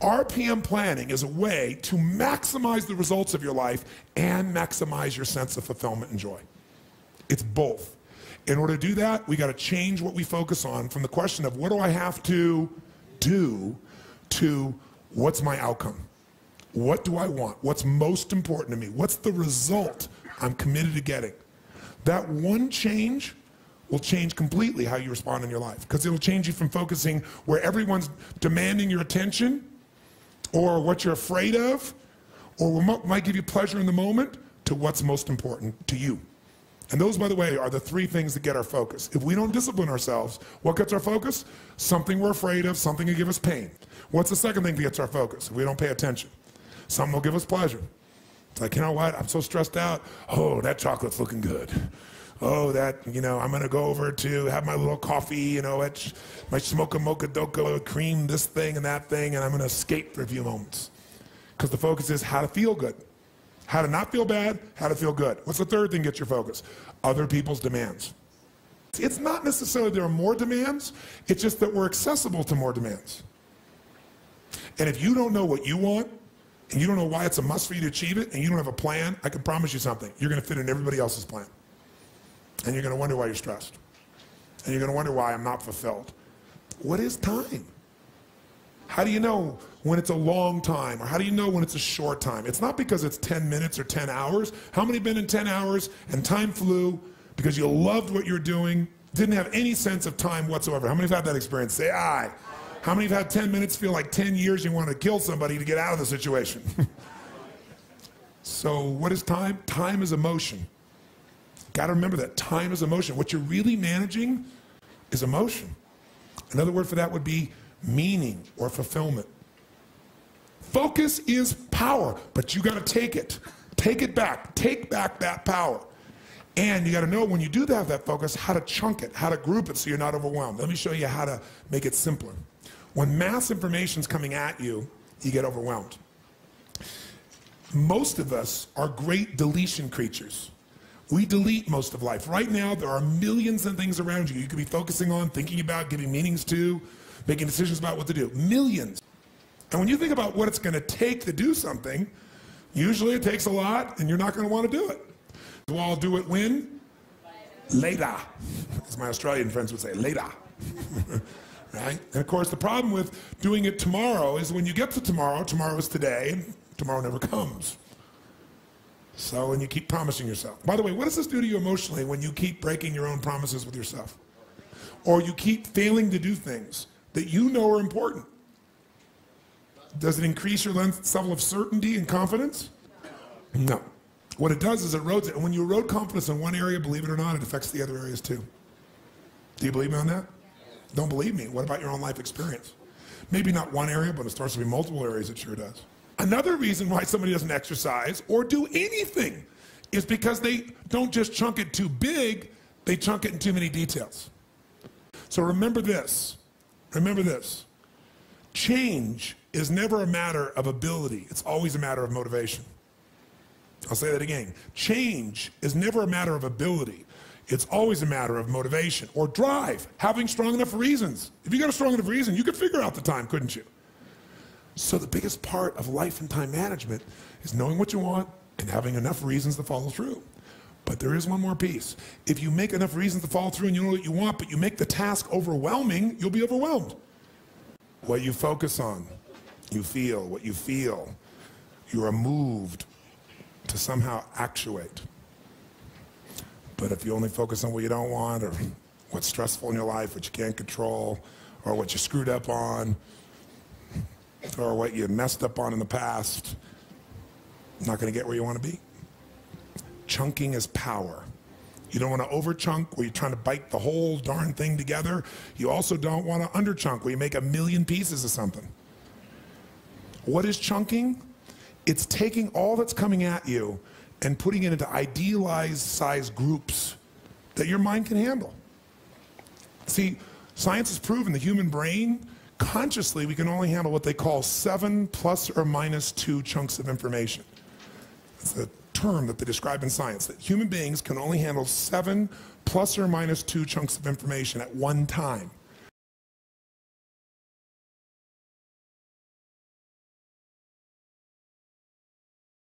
RPM planning is a way to maximize the results of your life and maximize your sense of fulfillment and joy. It's both. In order to do that, we got to change what we focus on from the question of what do I have to do to what's my outcome? What do I want? What's most important to me? What's the result I'm committed to getting? That one change will change completely how you respond in your life, because it'll change you from focusing where everyone's demanding your attention or what you're afraid of or what might give you pleasure in the moment to what's most important to you. And those, by the way, are the three things that get our focus. If we don't discipline ourselves, what gets our focus? Something we're afraid of, something will give us pain. What's the second thing that gets our focus if we don't pay attention? Something will give us pleasure. It's like, you know what, I'm so stressed out. Oh, that chocolate's looking good. Oh, that, you know, I'm gonna go over to have my little coffee, you know, my smoke a mocha doka, cream this thing and that thing, and I'm gonna escape for a few moments. Because the focus is how to feel good. How to not feel bad, how to feel good. What's the third thing that gets your focus? Other people's demands. It's not necessarily there are more demands, it's just that we're accessible to more demands. And if you don't know what you want, and you don't know why it's a must for you to achieve it, and you don't have a plan, I can promise you something. You're gonna fit in everybody else's plan. And you're gonna wonder why you're stressed. And you're gonna wonder why I'm not fulfilled. What is time? How do you know when it's a long time, or how do you know when it's a short time? It's not because it's 10 minutes or 10 hours. How many have been in 10 hours and time flew because you loved what you're doing, didn't have any sense of time whatsoever? How many have had that experience? Say aye. How many have had 10 minutes feel like 10 years you want to kill somebody to get out of the situation? So what is time? Time is emotion. Got to remember that time is emotion. What you're really managing is emotion. Another word for that would be meaning or fulfillment. Focus is power, but you got to take it. Take it back. Take back that power. And you got to know when you do have that focus, how to chunk it, how to group it so you're not overwhelmed. Let me show you how to make it simpler. When mass information is coming at you, you get overwhelmed. Most of us are great deletion creatures. We delete most of life. Right now, there are millions of things around you could be focusing on, thinking about, giving meanings to, making decisions about what to do. Millions. And when you think about what it's going to take to do something, usually it takes a lot, and you're not going to want to do it. So I'll do it when? Later. As my Australian friends would say, later. Right? And of course, the problem with doing it tomorrow is when you get to tomorrow, tomorrow is today, and tomorrow never comes. So, and you keep promising yourself. By the way, what does this do to you emotionally when you keep breaking your own promises with yourself? Or you keep failing to do things that you know are important? Does it increase your level of certainty and confidence? No. What it does is it erodes it. And when you erode confidence in one area, believe it or not, it affects the other areas too. Do you believe me on that? Don't believe me. What about your own life experience? Maybe not one area, but it starts to be multiple areas, it sure does. Another reason why somebody doesn't exercise or do anything is because they don't just chunk it too big, they chunk it in too many details. So remember this. Remember this. Change is never a matter of ability. It's always a matter of motivation. I'll say that again. Change is never a matter of ability. It's always a matter of motivation or drive, having strong enough reasons. If you got a strong enough reason, you could figure out the time, couldn't you? So the biggest part of life and time management is knowing what you want and having enough reasons to follow through. But there is one more piece. If you make enough reasons to follow through and you know what you want, but you make the task overwhelming, you'll be overwhelmed. What you focus on, you feel. What you feel, you are moved to somehow actuate. But if you only focus on what you don't want, or what's stressful in your life, what you can't control, or what you screwed up on, or what you messed up on in the past, you're not going to get where you want to be. Chunking is power. You don't want to over-chunk where you're trying to bite the whole darn thing together. You also don't want to under-chunk where you make a million pieces of something. What is chunking? It's taking all that's coming at you and putting it into idealized size groups that your mind can handle. See, science has proven the human brain, consciously, we can only handle what they call 7 ± 2 chunks of information. It's a term that they describe in science, that human beings can only handle 7 ± 2 chunks of information at one time.